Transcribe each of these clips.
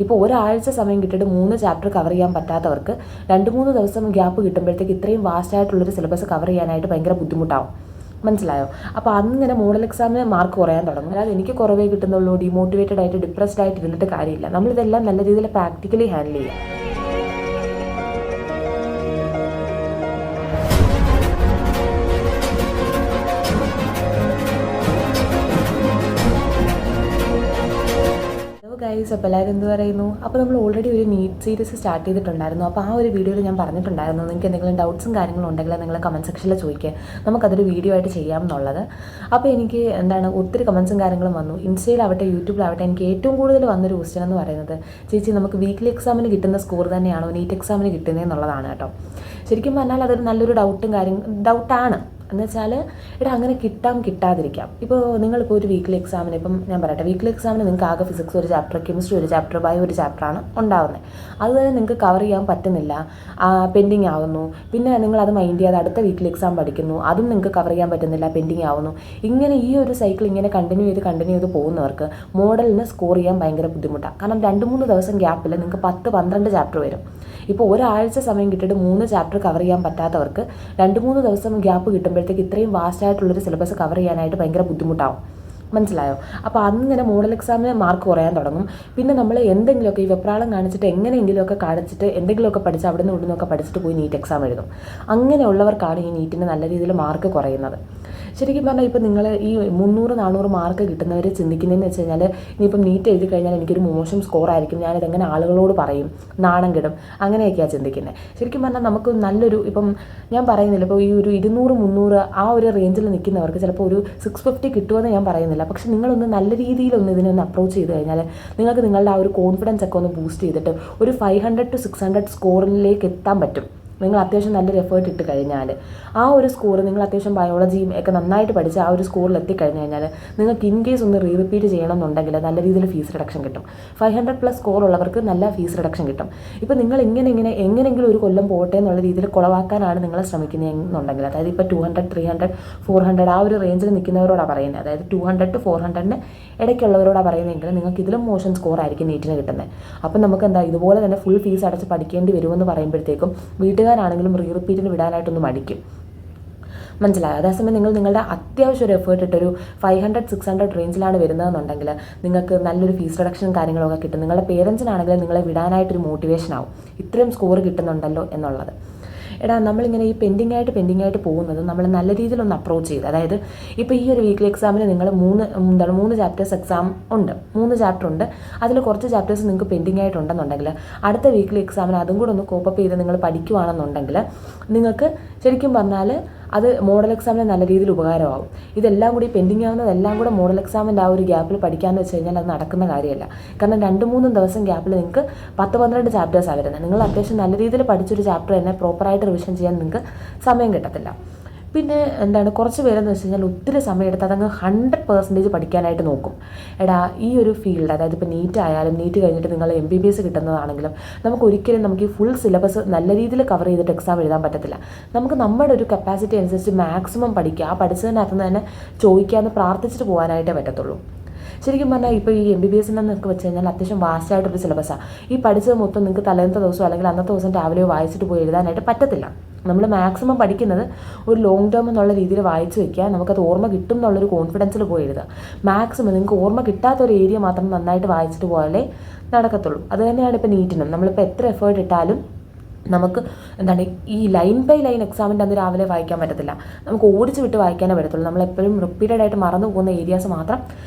ഇപ്പോൾ ഒരാഴ്ച സമയം കിട്ടിയിട്ട് 3 ചാപ്റ്റർ കവർ ചെയ്യാൻ പറ്റാത്തവർക്ക് 2-3 ദിവസം ഗ്യാപ്പ് കിട്ടുമ്പോഴത്തേക്ക് ഇത്രയും വാസ്റ്റ് ആയിട്ടുള്ളൊരു സിലബസ് കവർ ചെയ്യാനായിട്ട് ഭയങ്കര ബുദ്ധിമുട്ടാവും. മനസ്സിലായോ? അപ്പോൾ അങ്ങനെ മോഡൽ എക്സാമിന് മാർക്ക് കുറയാൻ തുടങ്ങും. അല്ലാതെ എനിക്ക് കുറവേ കിട്ടുന്നുള്ളൂ, ഡിമോട്ടിവേറ്റഡ് ആയിട്ട് ഡിപ്രസ്ഡ് ആയിട്ട് ഇരുന്നിട്ട് കാര്യമില്ല. നമ്മളിതെല്ലാം നല്ല രീതിയിൽ പ്രാക്ടിക്കലി ഹാൻഡിൽ ചെയ്യാം. ഗൈസ്, അപ്പോൾ എല്ലാവരും എന്ത് പറയുന്നു? അപ്പോൾ നമ്മൾ ഓൾറെഡി ഒരു നീറ്റ് സീരീസ് സ്റ്റാർട്ട് ചെയ്തിട്ടുണ്ടായിരുന്നു. അപ്പോൾ ആ ഒരു വീഡിയോയിൽ ഞാൻ പറഞ്ഞിട്ടുണ്ടായിരുന്നു, നിങ്ങൾക്ക് എന്തെങ്കിലും ഡൗട്ട്സും കാര്യങ്ങളും ഉണ്ടെങ്കിൽ നിങ്ങൾ കമൻറ്റ് സെക്ഷനിൽ ചോദിക്കുക, നമുക്കതൊരു വീഡിയോ ആയിട്ട് ചെയ്യാം എന്നുള്ളത്. അപ്പോൾ എനിക്ക് ഒത്തിരി കമൻസും കാര്യങ്ങളും വന്നു. ഇൻസ്റ്റയിലാവട്ടെ യൂട്യൂബിലാവട്ടെ എനിക്ക് ഏറ്റവും കൂടുതൽ വന്നൊരു ക്വസ്റ്റ്യൻ എന്ന് പറയുന്നത്, ചേച്ചി നമുക്ക് വീക്ക്ലി എക്സാമിന് കിട്ടുന്ന സ്കോർ തന്നെയാണോ നീറ്റ് എക്സാമിന് കിട്ടുന്നതെന്നുള്ളതാണ് കേട്ടോ. ശരിക്കും പറഞ്ഞാൽ അതൊരു നല്ലൊരു ഡൗട്ടാണ്. എന്നുവെച്ചാൽ അങ്ങനെ കിട്ടാതിരിക്കാം. ഇപ്പോൾ നിങ്ങളിപ്പോൾ ഒരു വീക്ക്ലി എക്സാമിന്, ഇപ്പം ഞാൻ പറയട്ടെ, വീക്ക്ലി എക്സാമിന് നിങ്ങൾക്ക് ആകെ ഫിസിക്സ് ഒരു ചാപ്റ്റർ, കെമിസ്ട്രി ഒരു ചാപ്റ്റർ, ബയോ ഒരു ചാപ്റ്ററാണ് ഉണ്ടാകുന്നത്. അതുവരെ നിങ്ങൾക്ക് കവർ ചെയ്യാൻ പറ്റുന്നില്ല, പെൻഡിങ് ആകുന്നു. പിന്നെ നിങ്ങളത് മൈൻഡ് ചെയ്യാതെ അടുത്ത വീക്ക്ലി എക്സാം പഠിക്കുന്നു, അതും നിങ്ങൾക്ക് കവർ ചെയ്യാൻ പറ്റുന്നില്ല, പെൻഡിങ് ആവുന്നു. ഇങ്ങനെ ഈ ഒരു സൈക്കിൾ ഇങ്ങനെ കണ്ടിന്യൂ ചെയ്ത് പോകുന്നവർക്ക് മോഡലിന് സ്കോർ ചെയ്യാൻ ഭയങ്കര ബുദ്ധിമുട്ടാണ്. കാരണം 2-3 ദിവസം ഗ്യാപ്പിൽ നിങ്ങൾക്ക് 10-12 ചാപ്റ്റർ വരും. ഇപ്പോൾ ഒരാഴ്ച സമയം കിട്ടിയിട്ട് 3 ചാപ്റ്റർ കവർ ചെയ്യാൻ പറ്റാത്തവർക്ക് 2-3 ദിവസം ഗ്യാപ്പ് കിട്ടുമ്പോഴത്തേക്ക് ഇത്രയും വാസ്റ്റ് ആയിട്ടുള്ളൊരു സിലബസ് കവർ ചെയ്യാനായിട്ട് ഭയങ്കര ബുദ്ധിമുട്ടാവും. മനസ്സിലായോ? അപ്പോൾ അങ്ങനെ മോഡൽ എക്സാമിന് മാർക്ക് കുറയാൻ തുടങ്ങും. പിന്നെ നമ്മൾ എന്തെങ്കിലുമൊക്കെ ഈ വെപ്രാളം കാണിച്ചിട്ട് എന്തെങ്കിലുമൊക്കെ പഠിച്ച് അവിടെ നിന്ന് ഇവിടുന്നൊക്കെ പഠിച്ചിട്ട് പോയി നീറ്റ് എക്സാം എഴുതും. അങ്ങനെയുള്ളവർക്കാണ് ഈ നീറ്റിന് നല്ല രീതിയിൽ മാർക്ക് കുറയുന്നത്. ശരിക്കും പറഞ്ഞാൽ ഇപ്പോൾ നിങ്ങൾ ഈ 300-400 മാർക്ക് കിട്ടുന്നവർ ചിന്തിക്കുന്നതെന്ന് വെച്ച് കഴിഞ്ഞാൽ, ഇനിയിപ്പം നീറ്റ് എഴുതി കഴിഞ്ഞാൽ എനിക്കൊരു മോശം സ്കോറായിരിക്കും, ഞാനിതെങ്ങനെ ആളുകളോട് പറയും, നാണം കെടും, അങ്ങനെയൊക്കെയാണ് ചിന്തിക്കുന്നത്. ശരിക്കും പറഞ്ഞാൽ നമുക്ക് നല്ലൊരു, ഇപ്പം ഞാൻ പറയുന്നില്ല, ഇപ്പോൾ ഈ ഒരു 200-300 ആ ഒരു റേഞ്ചിൽ നിൽക്കുന്നവർക്ക് ചിലപ്പോൾ ഒരു 650 കിട്ടുമെന്ന് ഞാൻ പറയുന്നില്ല. പക്ഷെ നിങ്ങളൊന്ന് നല്ല രീതിയിലൊന്ന് ഇതിനൊന്ന് അപ്രോച്ച് ചെയ്ത് കഴിഞ്ഞാൽ നിങ്ങൾക്ക് നിങ്ങളുടെ ആ ഒരു കോൺഫിഡൻസ് ഒക്കെ ഒന്ന് ബൂസ്റ്റ് ചെയ്തിട്ട് ഒരു 500-600 സ്കോറിലേക്ക് എത്താൻ പറ്റും. നിങ്ങൾ അത്യാവശ്യം നല്ലൊരു എഫേർട്ട് ഇട്ട് കഴിഞ്ഞാൽ ആ ഒരു സ്കോർ, നിങ്ങൾ അത്യാവശ്യം ബയോളജിയും ഒക്കെ നന്നായിട്ട് പഠിച്ച് ആ ഒരു സ്കോറിൽ എത്തിക്കഴിഞ്ഞ് കഴിഞ്ഞാൽ നിങ്ങൾക്ക് ഇൻ കേസ് ഒന്ന് റിപ്പീറ്റ് ചെയ്യണമെന്നുണ്ടെങ്കിൽ നല്ല രീതിയിൽ ഫീസ് റിഡക്ഷൻ കിട്ടും. 500+ സ്കോർ ഉള്ളവർക്ക് നല്ല ഫീസ് റിഡക്ഷൻ കിട്ടും. ഇപ്പോൾ നിങ്ങൾ എങ്ങനെയെങ്കിലും ഒരു കൊല്ലം പോകട്ടെ എന്നുള്ള രീതിയിൽ കുളവാക്കാനാണ് നിങ്ങൾ ശ്രമിക്കുന്നതെന്നുണ്ടെങ്കിൽ, അതായത് ഇപ്പോൾ 200, 300, 400 ആ ഒരു റേഞ്ചിൽ നിൽക്കുന്നവരോടാണ് പറയുന്നത്, അതായത് 200-400 ഇടയ്ക്കുള്ളവരോടാണ് പറയുന്നതെങ്കിൽ നിങ്ങൾക്ക് ഇതിലും മോശം സ്കോർ ആയിരിക്കും നീറ്റിന് കിട്ടുന്നത്. അപ്പം നമുക്ക് ഇതുപോലെ തന്നെ ഫുൾ ഫീസ് അടച്ച് പഠിക്കേണ്ടി വരുമെന്ന് പറയുമ്പോഴത്തേക്കും വീട്ടുകാരാണെങ്കിലും റിപ്പീറ്റിന് വിടാനായിട്ടൊന്ന് മടിക്കും. മനസ്സിലായോ? അതേസമയം നിങ്ങളുടെ അത്യാവശ്യം ഒരു എഫേർട്ട് ഇട്ടൊരു 500-600 റേഞ്ചിലാണ് വരുന്നതെന്നുണ്ടെങ്കിൽ നിങ്ങൾക്ക് നല്ലൊരു ഫീസ് റിഡക്ഷനും കാര്യങ്ങളൊക്കെ കിട്ടും. നിങ്ങളുടെ പേരൻസിനാണെങ്കിലും നിങ്ങളെ വിടാനായിട്ടൊരു മോട്ടിവേഷൻ ആവും, ഇത്രയും സ്കോർ കിട്ടുന്നുണ്ടല്ലോ എന്നുള്ളത്. നമ്മളിങ്ങനെ ഈ പെൻഡിങ് ആയിട്ട് പോകുന്നത് നമ്മൾ നല്ല രീതിയിലൊന്ന് അപ്രോച്ച് ചെയ്ത്, അതായത് ഇപ്പോൾ ഈ ഒരു വീക്ക്ലി എക്സാമിന് നിങ്ങൾ 3 ചാപ്റ്റേഴ്സ് എക്സാം ഉണ്ട്, 3 ചാപ്റ്റർ ഉണ്ട്, അതിൽ കുറച്ച് ചാപ്റ്റേഴ്സ് നിങ്ങൾക്ക് പെൻഡിങ് ആയിട്ടുണ്ടെന്നുണ്ടെങ്കിൽ അടുത്ത വീക്ക്ലി എക്സാമിന് അതും കൂടെ ഒന്ന് കോപ്പപ്പ് ചെയ്ത് നിങ്ങൾ പഠിക്കുകയാണെന്നുണ്ടെങ്കിൽ നിങ്ങൾക്ക് ശരിക്കും പറഞ്ഞാൽ അത് മോഡൽ എക്സാമിന് നല്ല രീതിയിൽ ഉപകാരമാകും. ഇതെല്ലാം കൂടി പെൻഡിങ് ആവുന്നതെല്ലാം കൂടെ മോഡൽ എക്സാമിൻ്റെ ആ ഒരു ഗ്യാപ്പിൽ പഠിക്കാമെന്ന് വെച്ച് കഴിഞ്ഞാൽ അത് നടക്കുന്ന കാര്യമല്ല. കാരണം 2-3 ദിവസം ഗ്യാപ്പിൽ നിങ്ങൾക്ക് 10-12 ചാപ്റ്റേഴ്സാണ് വരുന്നത്. നിങ്ങൾ അത്യാവശ്യം നല്ല രീതിയിൽ പഠിച്ചൊരു ചാപ്റ്റർ തന്നെ പ്രോപ്പറായിട്ട് റിവിഷൻ ചെയ്യാൻ നിങ്ങൾക്ക് സമയം കിട്ടത്തില്ല. പിന്നെ കുറച്ച് പേരെന്ന് വെച്ച് കഴിഞ്ഞാൽ ഒത്തിരി സമയം എടുത്ത് അതങ്ങ് 100% പഠിക്കാനായിട്ട് നോക്കും. ഈ ഒരു ഫീൽഡ്, അതായത് ഇപ്പോൾ നീറ്റ് ആയാലും നീറ്റ് കഴിഞ്ഞിട്ട് നിങ്ങൾ MBBS കിട്ടുന്നതാണെങ്കിലും നമുക്ക് ഈ ഫുൾ സിലബസ് നല്ല രീതിയിൽ കവർ ചെയ്തിട്ട് എക്സാം എഴുതാൻ പറ്റത്തില്ല. നമുക്ക് നമ്മുടെ ഒരു കപ്പാസിറ്റി അനുസരിച്ച് മാക്സിമം പഠിക്കുക, ആ പഠിച്ചതിനകത്ത് നിന്ന് തന്നെ ചോദിക്കാമെന്ന് പ്രാർത്ഥിച്ചിട്ട് പോകാനായിട്ടേ പറ്റത്തുള്ളൂ. ശരിക്കും പറഞ്ഞാൽ ഇപ്പോൾ ഈ MBBS എന്നൊക്കെ വെച്ച് കഴിഞ്ഞാൽ അത്യാവശ്യം വാസ്റ്റായിട്ടൊരു സിലബസാണ്. ഈ പഠിച്ചത് മൊത്തം നിങ്ങൾക്ക് തലേന്നത്തെ ദിവസം അല്ലെങ്കിൽ അന്നത്തെ ദിവസം രാവിലെയോ വായിച്ചിട്ട് പോയി എഴുതാനായിട്ട് പറ്റത്തില്ല. നമ്മൾ മാക്സിമം പഠിക്കുന്നത് ഒരു ലോങ് ടേം എന്നുള്ള രീതിയിൽ വായിച്ച് വയ്ക്കുക, നമുക്കത് ഓർമ്മ കിട്ടും എന്നുള്ളൊരു കോൺഫിഡൻസിൽ പോയി എഴുതുക. മാക്സിമം നിങ്ങൾക്ക് ഓർമ്മ കിട്ടാത്തൊരു ഏരിയ മാത്രം നന്നായിട്ട് വായിച്ചിട്ട് പോയാലേ നടക്കത്തുള്ളൂ. അത് തന്നെയാണ് ഇപ്പോൾ നീറ്റിനും. നമ്മളിപ്പോൾ എത്ര എഫേർട്ട് ഇട്ടാലും നമുക്ക് ഈ ലൈൻ ബൈ ലൈൻ എക്സാമിൻ്റെ അന്ന് രാവിലെ വായിക്കാൻ പറ്റത്തില്ല, നമുക്ക് ഓടിച്ച് വിട്ട് വായിക്കാനേ പറ്റത്തുള്ളൂ. നമ്മളെപ്പോഴും റിപ്പീറ്റഡായിട്ട് മറന്നു പോകുന്ന ഏരിയാസ് മാത്രം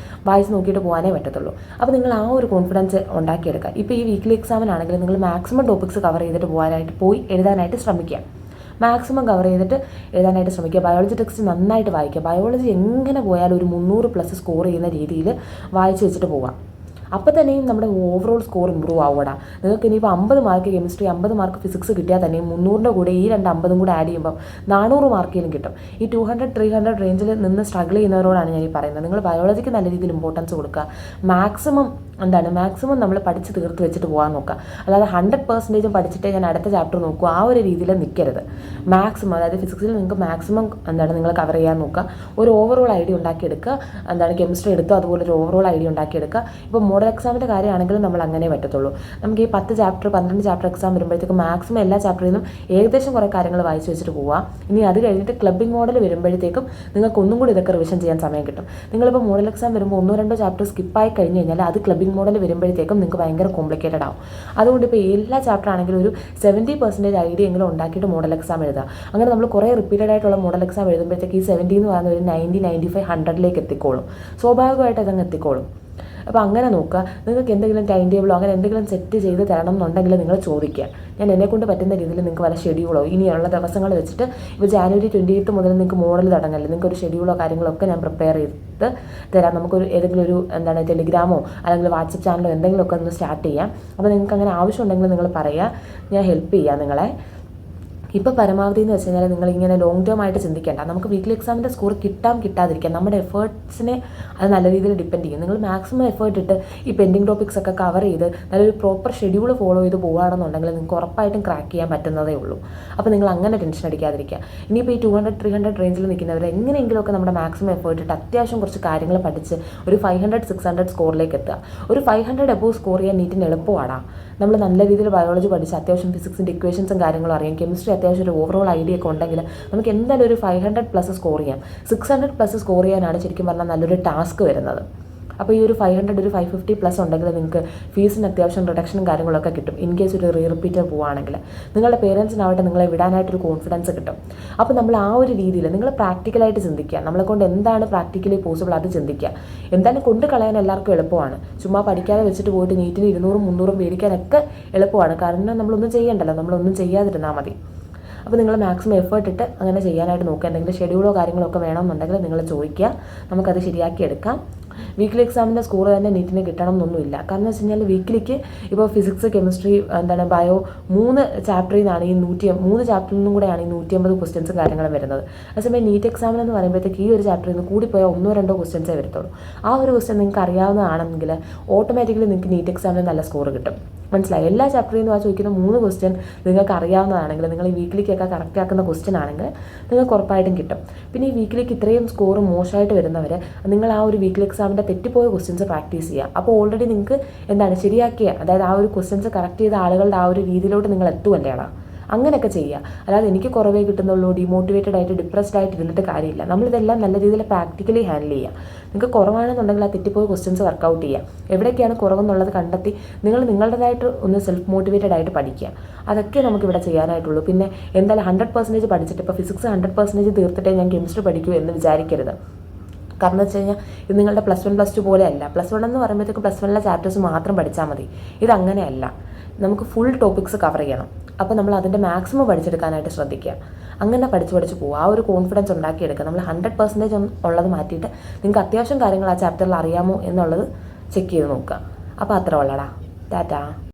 വായിച്ച് നോക്കിയിട്ട് പോകാനേ പറ്റത്തുള്ളൂ. അപ്പോൾ നിങ്ങൾ ആ ഒരു കോൺഫിഡൻസ് ഉണ്ടാക്കിയെടുക്കുക. ഇപ്പോൾ ഈ വീക്ക്ലി എക്സാമിനാണെങ്കിൽ നിങ്ങൾ മാക്സിമം ടോപ്പിക്സ് കവർ ചെയ്തിട്ട് പോയി എഴുതാനായിട്ട് ശ്രമിക്കുക. മാക്സിമം കവർ ചെയ്തിട്ട് എഴുതാനായിട്ട് ശ്രമിക്കുക. ബയോളജി ടെക്സ്റ്റ് നന്നായിട്ട് വായിക്കുക. ബയോളജി എങ്ങനെ പോയാലും ഒരു 300+ സ്കോർ ചെയ്യുന്ന രീതിയിൽ വായിച്ച് വെച്ചിട്ട് പോകാം. അപ്പോൾ തന്നെയും നമ്മുടെ ഓവറോൾ സ്കോർ ഇമ്പ്രൂവ് ആവുകടാ. നിങ്ങൾക്ക് ഇനിയിപ്പോൾ 50 മാർക്ക് കെമിസ്ട്രി, 50 മാർക്ക് ഫിസിക്സ് കിട്ടിയാൽ തന്നെയും 300ൻ്റെ കൂടെ ഈ 50 കൂടെ ആഡ് ചെയ്യുമ്പോൾ 400 മാർക്കെങ്കിലും കിട്ടും. ഈ 200-300 റേഞ്ചിൽ നിന്ന് സ്ട്രഗിൾ ചെയ്യുന്നവരോടാണ് ഞാൻ ഈ പറയുന്നത്. നിങ്ങൾ ബയോളജിക്ക് നല്ല രീതിയിൽ ഇമ്പോർട്ടൻസ് കൊടുക്കുക. മാക്സിമം നമ്മൾ പഠിച്ച് തീർത്ത് വെച്ചിട്ട് പോകാൻ നോക്കുക. അതായത് 100% പഠിച്ചിട്ട് ഞാൻ അടുത്ത ചാപ്റ്റർ നോക്കുക, ആ ഒരു രീതിയിൽ നിൽക്കരുത്. മാക്സിമം, അതായത് ഫിസിക്സിൽ നിങ്ങൾക്ക് മാക്സിമം നിങ്ങൾ കവർ ചെയ്യാൻ നോക്കുക. ഒരു ഓവറോൾ ഐഡിയ ഉണ്ടാക്കിയെടുക്കുക. കെമിസ്ട്രി എടുത്തോ അതുപോലെ ഒരു ഓവറോൾ ഐഡിയ ഉണ്ടാക്കിയെടുക്കുക. ഇപ്പോൾ മോഡൽ എക്സാമിൻ്റെ കാര്യമാണെങ്കിലും നമ്മൾ അങ്ങനെ പറ്റത്തുള്ളൂ. നമുക്ക് ഈ 10 ചാപ്റ്റർ 12 ചാപ്റ്റർ എക്സാം വരുമ്പോഴത്തേക്കും മാക്സിമം എല്ലാ ചാപ്റ്ററിൽ നിന്നും ഏകദേശം കുറേ കാര്യങ്ങൾ വായിച്ച് വെച്ചിട്ട് പോവുക. ഇനി അത് കഴിഞ്ഞിട്ട് ക്ലബിംഗ് മോഡൽ വരുമ്പോഴത്തേക്കും നിങ്ങൾക്ക് ഒന്നും കൂടി ഇതൊക്കെ റിവിഷൻ ചെയ്യാൻ സമയം കിട്ടും. നിങ്ങളിപ്പോൾ മോഡൽ എക്സാം വരുമ്പോൾ 1-2 ചാപ്റ്റർ സ്കിപ്പായി കഴിഞ്ഞ് കഴിഞ്ഞാൽ അത് ക്ലബിംഗ് മോഡൽ വരുമ്പോഴത്തേക്കും നിങ്ങൾക്ക് ഭയങ്കര കോംപ്ലിക്കേറ്റഡ് ആവും. അതുകൊണ്ട് ഇപ്പോൾ എല്ലാ ചാപ്റ്റർ ആണെങ്കിലും ഒരു 70% ഐഡിയ എങ്കിലും ഉണ്ടാക്കിയിട്ട് മോഡൽ എക്സാം എഴുതുക. അങ്ങനെ നമ്മൾ കുറേ റിപ്പീറ്റഡ് ആയിട്ടുള്ള മോഡൽ എക്സാം എഴുതുമ്പോഴത്തേക്ക് ഈ 70 എന്ന് പറയുന്ന ഒരു 90, 95, 100ലേക്ക് എത്തിക്കോളും. സ്വാഭാവികമായിട്ട് അതങ്ങ് എത്തിക്കോളും. അപ്പോൾ അങ്ങനെ നോക്കുക. നിങ്ങൾക്ക് എന്തെങ്കിലും ടൈം ടേബിളോ അങ്ങനെ എന്തെങ്കിലും സെറ്റ് ചെയ്ത് തരണം എന്നുണ്ടെങ്കിൽ നിങ്ങൾ ചോദിക്കുക. ഞാൻ എന്നെക്കൊണ്ട് പറ്റുന്ന രീതിയിൽ നിങ്ങൾക്ക് വല്ല ഷെഡ്യൂളോ ഇനിയുള്ള ദിവസങ്ങൾ വെച്ചിട്ട് ഇപ്പോൾ ജാനുവരി 28 മുതൽ നിങ്ങൾക്ക് മോഡൽ തുടങ്ങല്ലേ, നിങ്ങൾക്ക് ഒരു ഷെഡ്യൂളോ കാര്യങ്ങളോ ഒക്കെ ഞാൻ പ്രിപ്പയർ ചെയ്ത് തരാം. നമുക്കൊരു ഏതെങ്കിലും ഒരു ടെലിഗ്രാമോ അല്ലെങ്കിൽ വാട്സപ്പ് ചാനലോ എന്തെങ്കിലുമൊക്കെ ഒന്ന് സ്റ്റാർട്ട് ചെയ്യാം. അപ്പോൾ നിങ്ങൾക്ക് അങ്ങനെ ആവശ്യമുണ്ടെങ്കിൽ നിങ്ങൾ പറയുക, ഞാൻ ഹെൽപ്പ് ചെയ്യാം നിങ്ങളെ. ഇപ്പോൾ പരമാവധി എന്ന് വെച്ച് കഴിഞ്ഞാൽ നിങ്ങളിങ്ങനെ ലോങ് ടേം ആയിട്ട് ചിന്തിക്കേണ്ട. നമുക്ക് വീക്ക്ലി എക്സാമിൻ്റെ സ്കോർ കിട്ടാതിരിക്കാം. നമ്മുടെ എഫേർട്സിനെ അത് നല്ല രീതിയിൽ ഡിപ്പെൻഡ് ചെയ്യും. നിങ്ങൾ മാക്സിമം എഫേർട്ട് ഇട്ട് ഈ പെൻഡിങ് ടോപ്പിക്സ് ഒക്കെ കവർ ചെയ്ത് നല്ലൊരു പ്രോപ്പർ ഷെഡ്യൂൾ ഫോളോ ചെയ്ത് പോകുകയാണെന്നുണ്ടെങ്കിൽ നിങ്ങൾക്ക് ഉറപ്പായിട്ടും ക്രാക്ക് ചെയ്യാൻ പറ്റുന്നതേ ഉള്ളൂ. അപ്പോൾ നിങ്ങൾ അങ്ങനെ ടെൻഷൻ അടിക്കാതിരിക്കുക. ഇനിയിപ്പോൾ ഈ 200-300 റേഞ്ചിൽ നിൽക്കുന്നവർ എങ്ങനെയെങ്കിലുമൊക്കെ നമ്മുടെ മാക്സിമം എഫേർട്ട് ഇട്ട് അത്യാവശ്യം കുറച്ച് കാര്യങ്ങൾ പഠിച്ച് ഒരു 500-600 സ്കോറിലേക്ക് എത്തുക. ഒരു 500 എബോവ് സ്കോർ ചെയ്യാൻ നീറ്റിന് എളുപ്പമാണ്. നമ്മൾ നല്ല രീതിയിൽ ബയോളജി പഠിച്ച് അത്യാവശ്യം ഫിസിക്സിൻ്റെ ഇക്വേഷൻസും കാര്യങ്ങളും അറിയാം, കെമിസ്ട്രി അത്യാവശ്യം ഒരു ഓവറോൾ ഐഡിയ ഒക്കെ ഉണ്ടെങ്കിൽ നമുക്ക് എന്തായാലും ഒരു 500+ സ്കോർ ചെയ്യാം. 600+ സ്കോർ ചെയ്യാനാണ് ശരിക്കും പറഞ്ഞാൽ നല്ലൊരു ടാസ്ക് വരുന്നത്. അപ്പോൾ ഈ ഒരു 500 ഒരു 550+ ഉണ്ടെങ്കിൽ നിങ്ങൾക്ക് ഫീസിന് അത്യാവശ്യം റിഡക്ഷനും കാര്യങ്ങളൊക്കെ കിട്ടും. ഇൻ കേസ് ഒരു റിപ്പീറ്റർ പോവുകയാണെങ്കിൽ നിങ്ങളുടെ പേരൻസിനാവട്ടെ നിങ്ങളെ വിടാനായിട്ടൊരു കോൺഫിഡൻസ് കിട്ടും. അപ്പോൾ നമ്മൾ ആ ഒരു രീതിയിൽ നിങ്ങൾ പ്രാക്ടിക്കലായിട്ട് ചിന്തിക്കുക. നമ്മളെ കൊണ്ട് എന്താണ് പ്രാക്ടിക്കലി പോസിബിൾ അത് ചിന്തിക്കുക. എന്തായാലും കൊണ്ട് കളയാൻ എല്ലാവർക്കും എളുപ്പമാണ്. ചുമ്മാ പഠിക്കാതെ വെച്ചിട്ട് പോയിട്ട് നീറ്റിന് 200-300 മേടിക്കാനൊക്കെ എളുപ്പമാണ്. കാരണം നമ്മളൊന്നും ചെയ്യണ്ടല്ലോ, നമ്മളൊന്നും ചെയ്യാതിരുന്നാൽ മതി. അപ്പോൾ നിങ്ങൾ മാക്സിമം എഫേർട്ട് ഇട്ട് അങ്ങനെ ചെയ്യാനായിട്ട് നോക്കുക. എന്തെങ്കിലും ഷെഡ്യൂളോ കാര്യങ്ങളോ ഒക്കെ വേണമെന്നുണ്ടെങ്കിൽ നിങ്ങൾ ചോദിക്കുക, നമുക്കത് ശരിയാക്കി എടുക്കാം. വീക്ക്ലി എക്സാമിൻ്റെ സ്കോർ തന്നെ നീറ്റിന് കിട്ടണം എന്നൊന്നുമില്ല. കാരണം എന്ന് വെച്ച് കഴിഞ്ഞാൽ വീക്കിലിക്ക് ഇപ്പോൾ ഫിസിക്സ്, കെമിസ്ട്രി, ബയോ 3 ചാപ്റ്ററിൽ നിന്നാണ് ഈ 3 ചാപ്റ്ററിൽ നിന്നും കൂടെയാണ് ഈ 150 ക്വസ്റ്റ്യൻസും കാര്യങ്ങളും വരുന്നത്. അതേസമയം നീറ്റ് എക്സാമിനെന്ന് പറയുമ്പോഴത്തേക്ക് ഈ ഒരു ചാപ്റ്ററിൽ നിന്ന് കൂടിപ്പോയാൽ 1-2 ക്വസ്റ്റ്യൻസേ വരത്തുള്ളൂ. ആ ഒരു ക്വസ്റ്റ്യൻ നിങ്ങൾക്ക് അറിയാവുന്നതാണെങ്കിൽ ഓട്ടോമാറ്റിക്കലി നിങ്ങൾക്ക് നീറ്റ് എക്സാമിന് നല്ല സ്കോർ കിട്ടും. മനസ്സിലായി? എല്ലാ ചാപ്റ്ററിൽ നിന്നും ചോദിക്കുന്ന 3 ക്വസ്റ്റ്യൻ നിങ്ങൾക്ക് അറിയാവുന്നതാണെങ്കിൽ, നിങ്ങൾ ഈ വീക്കിലേക്കൊക്കെ കറക്റ്റ് ആക്കുന്ന ക്വസ്റ്റ്യൻ ആണെങ്കിൽ നിങ്ങൾക്ക് ഉറപ്പായിട്ടും കിട്ടും. പിന്നെ ഈ വീക്കിലേക്ക് ഇത്രയും സ്കോർ മോശമായിട്ട് വരുന്നവർ നിങ്ങൾ ആ ഒരു വീക്കിലി എക്സാമിൻ്റെ തെറ്റിപ്പോയ ക്വസ്റ്റ്യൻസ് പ്രാക്ടീസ് ചെയ്യുക. അപ്പോൾ ഓൾറെഡി നിങ്ങൾക്ക് ശരിയാക്കിയ, അതായത് ആ ഒരു ക്വസ്റ്റ്യൻസ് കറക്റ്റ് ചെയ്ത ആളുകളുടെ ആ ഒരു രീതിയിലോട്ട് നിങ്ങൾ എത്തുമല്ലേടാ. അങ്ങനെയൊക്കെ ചെയ്യുക. അല്ലാതെ എനിക്ക് കുറവേ കിട്ടുന്നുള്ളൂ, ഡിമോട്ടിവേറ്റഡ് ആയിട്ട് ഡിപ്രസ്ഡ് ആയിട്ട് ഇരുന്നിട്ട് കാര്യമില്ല. നമ്മളിതെല്ലാം നല്ല രീതിയിൽ പ്രാക്ടിക്കലി ഹാൻഡിൽ ചെയ്യുക. നിങ്ങൾക്ക് കുറവാണെന്നുണ്ടെങ്കിൽ ആ തെറ്റിപ്പോയ ക്വസ്റ്റ്യൻസ് വർക്കൗട്ട് ചെയ്യുക. എവിടെയൊക്കെയാണ് കുറവെന്നുള്ളത് കണ്ടെത്തി നിങ്ങൾ നിങ്ങളുടേതായിട്ട് ഒന്ന് സെൽഫ് മോട്ടിവേറ്റഡ് ആയിട്ട് പഠിക്കുക. അതൊക്കെ നമുക്കിവിടെ ചെയ്യാനായിട്ടുള്ളൂ. പിന്നെ എന്തായാലും 100% പഠിച്ചിട്ട് ഇപ്പോൾ ഫിസിക്സ് 100% തീർത്തിട്ടേ ഞാൻ കെമിസ്ട്രി പഠിക്കൂ എന്ന് വിചാരിക്കരുത്. കാരണം എന്ന് വെച്ച് കഴിഞ്ഞാൽ ഇത് നിങ്ങളുടെ +1 +2 പോലെയല്ല. +1 എന്ന് പറയുമ്പോഴത്തേക്കും +1 ചാപ്റ്റേഴ്സ് മാത്രം പഠിച്ചാൽ മതി. ഇതങ്ങനെയല്ല, നമുക്ക് ഫുൾ ടോപ്പിക്സ് കവർ ചെയ്യണം. അപ്പോൾ നമ്മൾ അതിൻ്റെ മാക്സിമം പഠിച്ചെടുക്കാനായിട്ട് ശ്രദ്ധിക്കുക. അങ്ങനെ പഠിച്ച് പോകുക. ആ ഒരു കോൺഫിഡൻസ് ഉണ്ടാക്കിയെടുക്കുക. നമ്മൾ 100% ഉള്ളത് മാറ്റിയിട്ട് നിങ്ങൾക്ക് അത്യാവശ്യം കാര്യങ്ങൾ ആ ചാപ്റ്ററിൽ അറിയാമോ എന്നുള്ളത് ചെക്ക് ചെയ്ത് നോക്കുക. അപ്പോൾ അത്ര ഉള്ളടാ. ടാറ്റാ.